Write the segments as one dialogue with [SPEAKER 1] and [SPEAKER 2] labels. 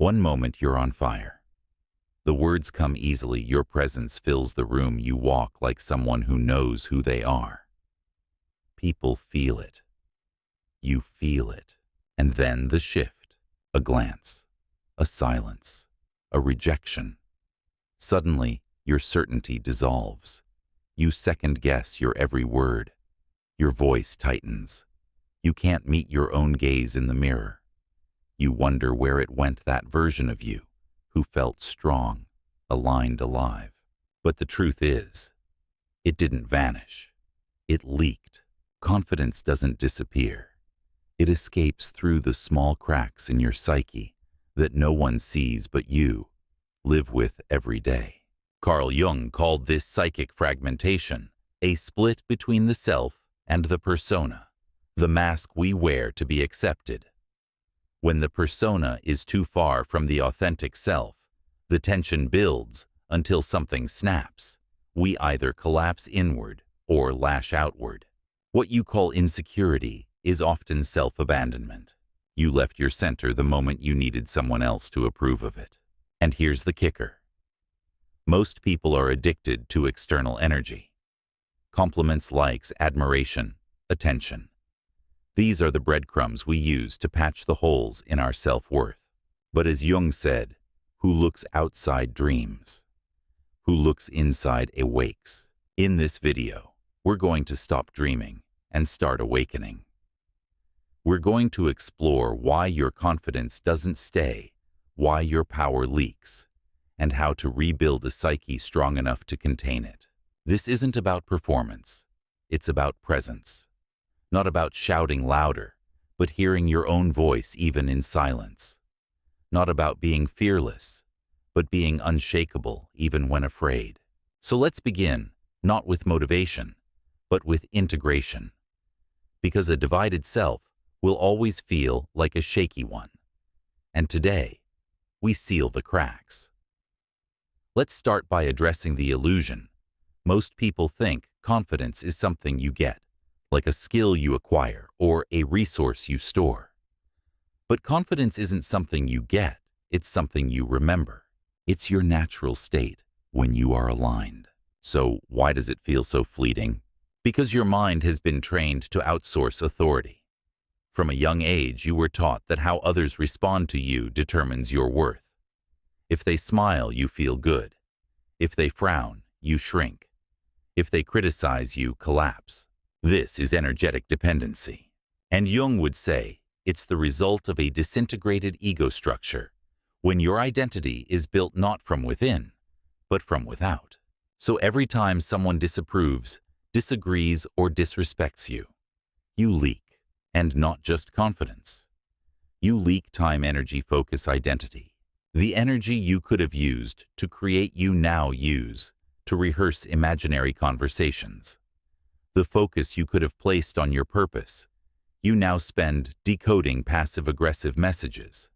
[SPEAKER 1] One moment you're on fire. The words come easily, your presence fills the room, you walk like someone who knows who they are. People feel it. You feel it. And then the shift. A glance. A silence. A rejection. Suddenly, your certainty dissolves. You second-guess your every word. Your voice tightens. You can't meet your own gaze in the mirror. You wonder where it went, that version of you, who felt strong, aligned, alive. But the truth is, it didn't vanish. It leaked. Confidence doesn't disappear. It escapes through the small cracks in your psyche that no one sees but you live with every day. Carl Jung called this psychic fragmentation a split between the self and the persona, the mask we wear to be accepted. When the persona is too far from the authentic self, the tension builds until something snaps. We either collapse inward or lash outward. What you call insecurity is often self-abandonment. You left your center the moment you needed someone else to approve of it. And here's the kicker. Most people are addicted to external energy. Compliments, likes, admiration, attention. These are the breadcrumbs we use to patch the holes in our self-worth. But as Jung said, who looks outside dreams. Who looks inside awakes. In this video, we're going to stop dreaming and start awakening. We're going to explore why your confidence doesn't stay, why your power leaks, and how to rebuild a psyche strong enough to contain it. This isn't about performance. It's about presence. Not about shouting louder, but hearing your own voice even in silence. Not about being fearless, but being unshakable even when afraid. So let's begin, not with motivation, but with integration. Because a divided self will always feel like a shaky one. And today, we seal the cracks. Let's start by addressing the illusion. Most people think confidence is something you get, like a skill you acquire or a resource you store. But confidence isn't something you get, it's something you remember. It's your natural state when you are aligned. So why does it feel so fleeting? Because your mind has been trained to outsource authority. From a young age, you were taught that how others respond to you determines your worth. If they smile, you feel good. If they frown, you shrink. If they criticize, you collapse. This is energetic dependency. And Jung would say, it's the result of a disintegrated ego structure, when your identity is built not from within, but from without. So every time someone disapproves, disagrees, or disrespects you, you leak. And not just confidence. You leak time, energy, focus, identity. The energy you could have used to create you now use to rehearse imaginary conversations. The focus you could have placed on your purpose, you now spend decoding passive-aggressive messages.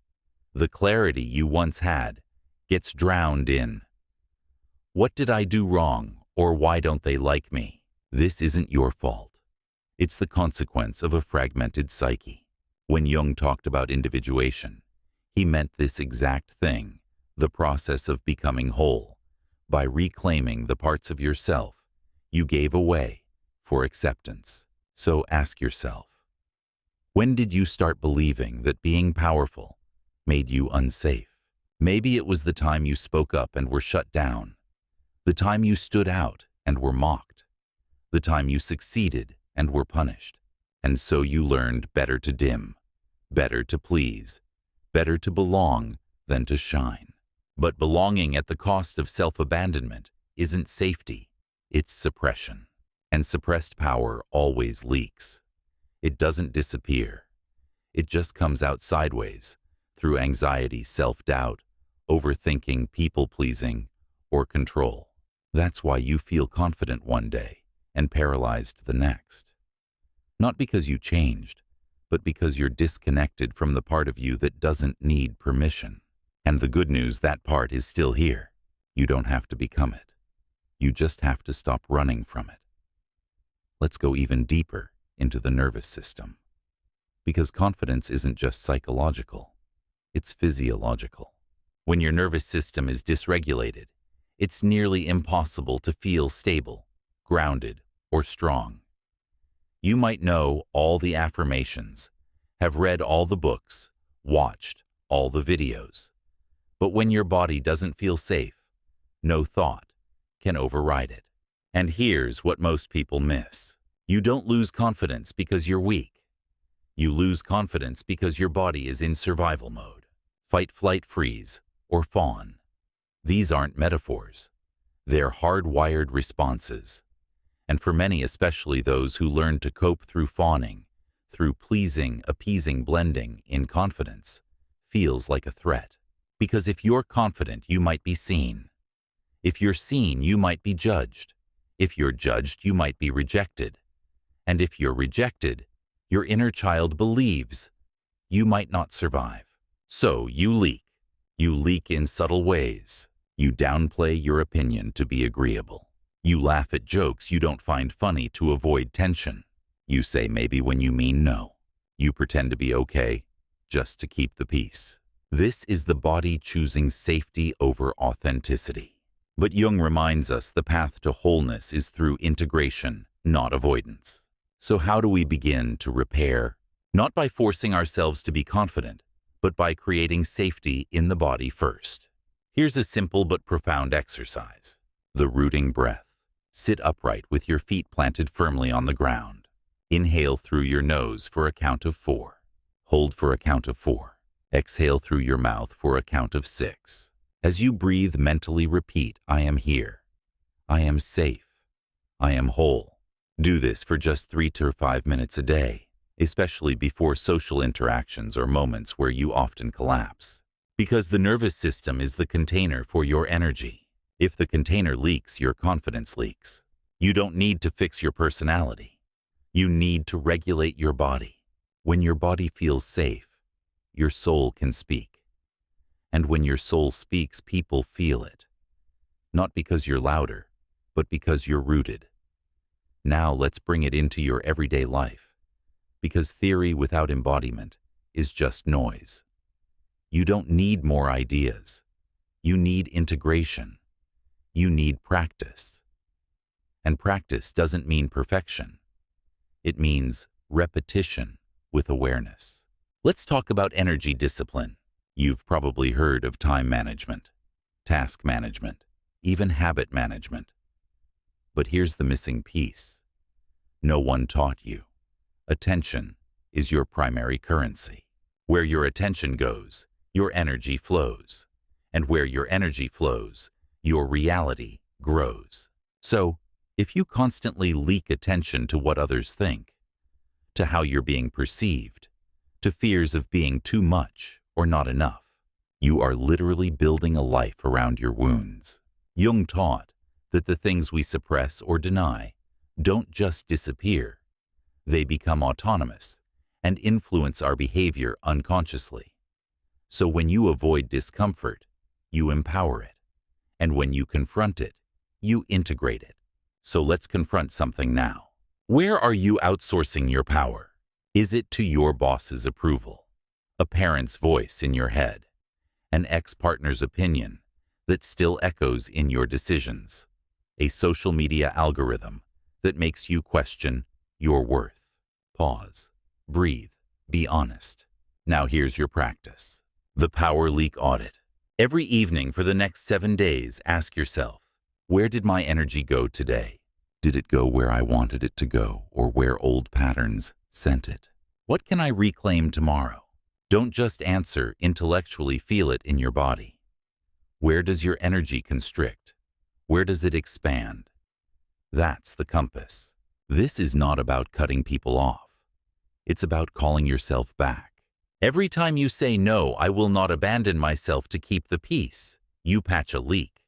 [SPEAKER 1] The clarity you once had gets drowned in, "What did I do wrong?" or "Why don't they like me?" This isn't your fault. It's the consequence of a fragmented psyche. When Jung talked about individuation, he meant this exact thing, the process of becoming whole, by reclaiming the parts of yourself you gave away for acceptance. So ask yourself, when did you start believing that being powerful made you unsafe? Maybe it was the time you spoke up and were shut down, the time you stood out and were mocked, the time you succeeded and were punished. And so you learned better to dim, better to please, better to belong than to shine. But belonging at the cost of self-abandonment isn't safety, it's suppression. And suppressed power always leaks. It doesn't disappear. It just comes out sideways, through anxiety, self-doubt, overthinking, people-pleasing, or control. That's why you feel confident one day and paralyzed the next. Not because you changed, but because you're disconnected from the part of you that doesn't need permission. And the good news, that part is still here. You don't have to become it. You just have to stop running from it. Let's go even deeper into the nervous system. Because confidence isn't just psychological, it's physiological. When your nervous system is dysregulated, it's nearly impossible to feel stable, grounded, or strong. You might know all the affirmations, have read all the books, watched all the videos. But when your body doesn't feel safe, no thought can override it. And here's what most people miss. You don't lose confidence because you're weak. You lose confidence because your body is in survival mode. Fight, flight, freeze, or fawn. These aren't metaphors. They're hardwired responses. And for many, especially those who learn to cope through fawning, through pleasing, appeasing, blending in confidence, feels like a threat. Because if you're confident, you might be seen. If you're seen, you might be judged. If you're judged, you might be rejected. And if you're rejected, your inner child believes you might not survive. So you leak. You leak in subtle ways. You downplay your opinion to be agreeable. You laugh at jokes you don't find funny to avoid tension. You say maybe when you mean no. You pretend to be okay just to keep the peace. This is the body choosing safety over authenticity. But Jung reminds us the path to wholeness is through integration, not avoidance. So how do we begin to repair? Not by forcing ourselves to be confident, but by creating safety in the body first. Here's a simple but profound exercise. The rooting breath. Sit upright with your feet planted firmly on the ground. Inhale through your nose for a count of 4. Hold for a count of 4. Exhale through your mouth for a count of 6. As you breathe, mentally repeat, I am here. I am safe. I am whole. Do this for just 3 to 5 minutes a day, especially before social interactions or moments where you often collapse. Because the nervous system is the container for your energy. If the container leaks, your confidence leaks. You don't need to fix your personality. You need to regulate your body. When your body feels safe, your soul can speak. And when your soul speaks, people feel it. Not because you're louder, but because you're rooted. Now let's bring it into your everyday life. Because theory without embodiment is just noise. You don't need more ideas. You need integration. You need practice. And practice doesn't mean perfection. It means repetition with awareness. Let's talk about energy discipline. You've probably heard of time management, task management, even habit management. But here's the missing piece. No one taught you. Attention is your primary currency. Where your attention goes, your energy flows. And where your energy flows, your reality grows. So, if you constantly leak attention to what others think, to how you're being perceived, to fears of being too much or not enough, you are literally building a life around your wounds. Jung taught that the things we suppress or deny don't just disappear. They become autonomous and influence our behavior unconsciously. So when you avoid discomfort, you empower it. And when you confront it, you integrate it. So let's confront something now. Where are you outsourcing your power? Is it to your boss's approval, a parent's voice in your head, an ex-partner's opinion that still echoes in your decisions, a social media algorithm that makes you question your worth? Pause, breathe, be honest. Now here's your practice. The Power Leak Audit. Every evening for the next 7 days, ask yourself, where did my energy go today? Did it go where I wanted it to go or where old patterns sent it? What can I reclaim tomorrow? Don't just answer intellectually, feel it in your body. Where does your energy constrict? Where does it expand? That's the compass. This is not about cutting people off. It's about calling yourself back. Every time you say, no, I will not abandon myself to keep the peace, you patch a leak.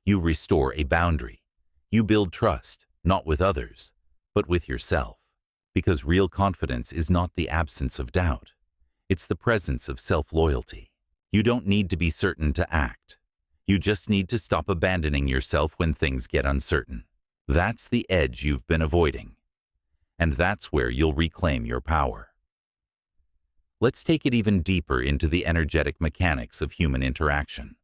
[SPEAKER 1] You restore a boundary. You build trust, not with others, but with yourself. Because real confidence is not the absence of doubt. It's the presence of self-loyalty. You don't need to be certain to act. You just need to stop abandoning yourself when things get uncertain. That's the edge you've been avoiding. And that's where you'll reclaim your power. Let's take it even deeper into the energetic mechanics of human interaction.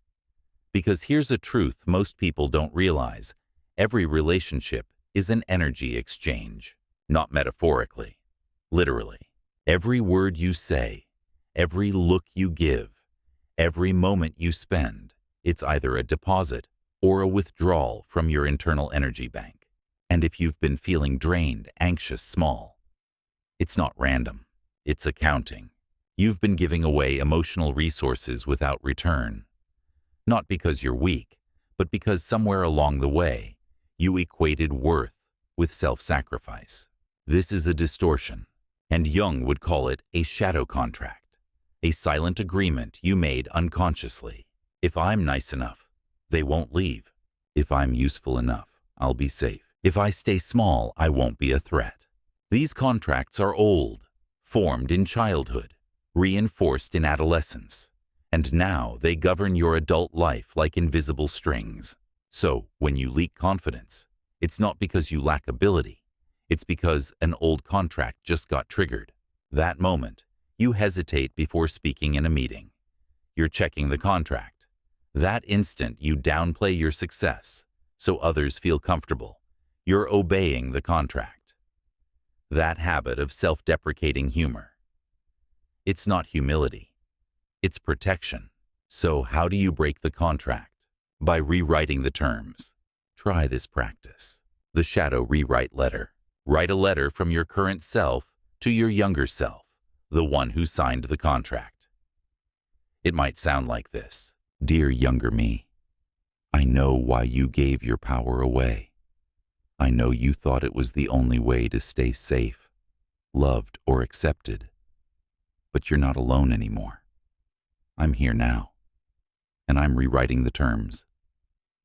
[SPEAKER 1] Because here's a truth most people don't realize. Every relationship is an energy exchange, not metaphorically, literally. Every word you say, every look you give, every moment you spend, it's either a deposit or a withdrawal from your internal energy bank. And if you've been feeling drained, anxious, small, it's not random. It's accounting. You've been giving away emotional resources without return. Not because you're weak, but because somewhere along the way, you equated worth with self-sacrifice. This is a distortion, and Jung would call it a shadow contract, a silent agreement you made unconsciously. If I'm nice enough, they won't leave. If I'm useful enough, I'll be safe. If I stay small, I won't be a threat. These contracts are old, formed in childhood, reinforced in adolescence, and now they govern your adult life like invisible strings. So, when you leak confidence, it's not because you lack ability, it's because an old contract just got triggered. That moment, you hesitate before speaking in a meeting. You're checking the contract. That instant, you downplay your success so others feel comfortable. You're obeying the contract. That habit of self-deprecating humor. It's not humility. It's protection. So how do you break the contract? By rewriting the terms. Try this practice. The shadow rewrite letter. Write a letter from your current self to your younger self, the one who signed the contract. It might sound like this. Dear younger me, I know why you gave your power away. I know you thought it was the only way to stay safe, loved, or accepted. But you're not alone anymore. I'm here now, and I'm rewriting the terms.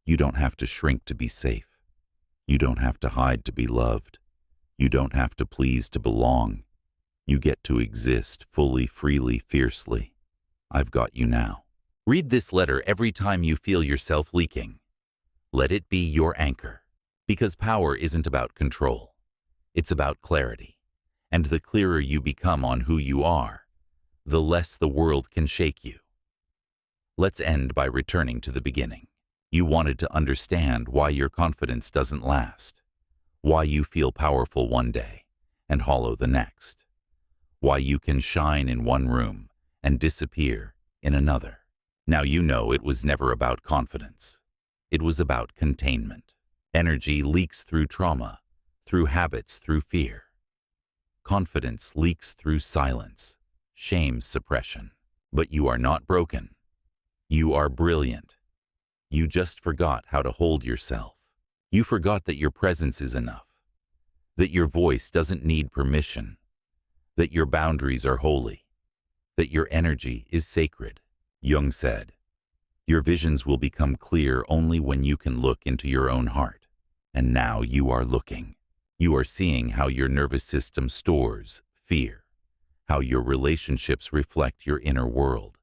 [SPEAKER 1] You don't have to shrink to be safe. You don't have to hide to be loved. You don't have to please to belong. You get to exist fully, freely, fiercely. I've got you now. Read this letter every time you feel yourself leaking. Let it be your anchor, because power isn't about control. It's about clarity. And the clearer you become on who you are, the less the world can shake you. Let's end by returning to the beginning. You wanted to understand why your confidence doesn't last, why you feel powerful one day and hollow the next, why you can shine in one room and disappear in another. Now you know it was never about confidence. It was about containment. Energy leaks through trauma, through habits, through fear. Confidence leaks through silence, shame, suppression. But you are not broken. You are brilliant. You just forgot how to hold yourself. You forgot that your presence is enough, that your voice doesn't need permission, that your boundaries are holy, that your energy is sacred. Jung said, your visions will become clear only when you can look into your own heart. And now you are looking. You are seeing how your nervous system stores fear, how your relationships reflect your inner world,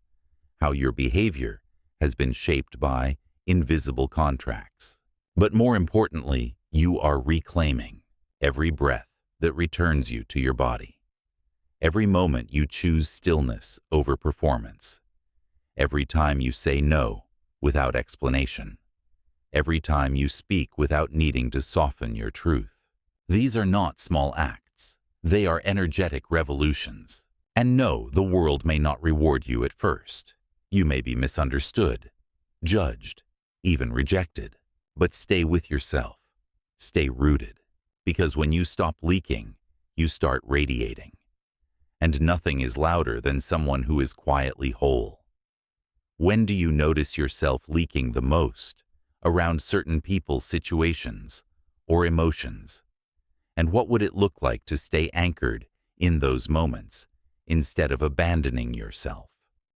[SPEAKER 1] how your behavior has been shaped by invisible contracts. But more importantly, you are reclaiming every breath that returns you to your body. Every moment you choose stillness over performance. Every time you say no without explanation. Every time you speak without needing to soften your truth. These are not small acts. They are energetic revolutions. And no, the world may not reward you at first. You may be misunderstood, judged, even rejected. But stay with yourself. Stay rooted. Because when you stop leaking, you start radiating. And nothing is louder than someone who is quietly whole. When do you notice yourself leaking the most? Around certain people, situations, or emotions? And what would it look like to stay anchored in those moments instead of abandoning yourself?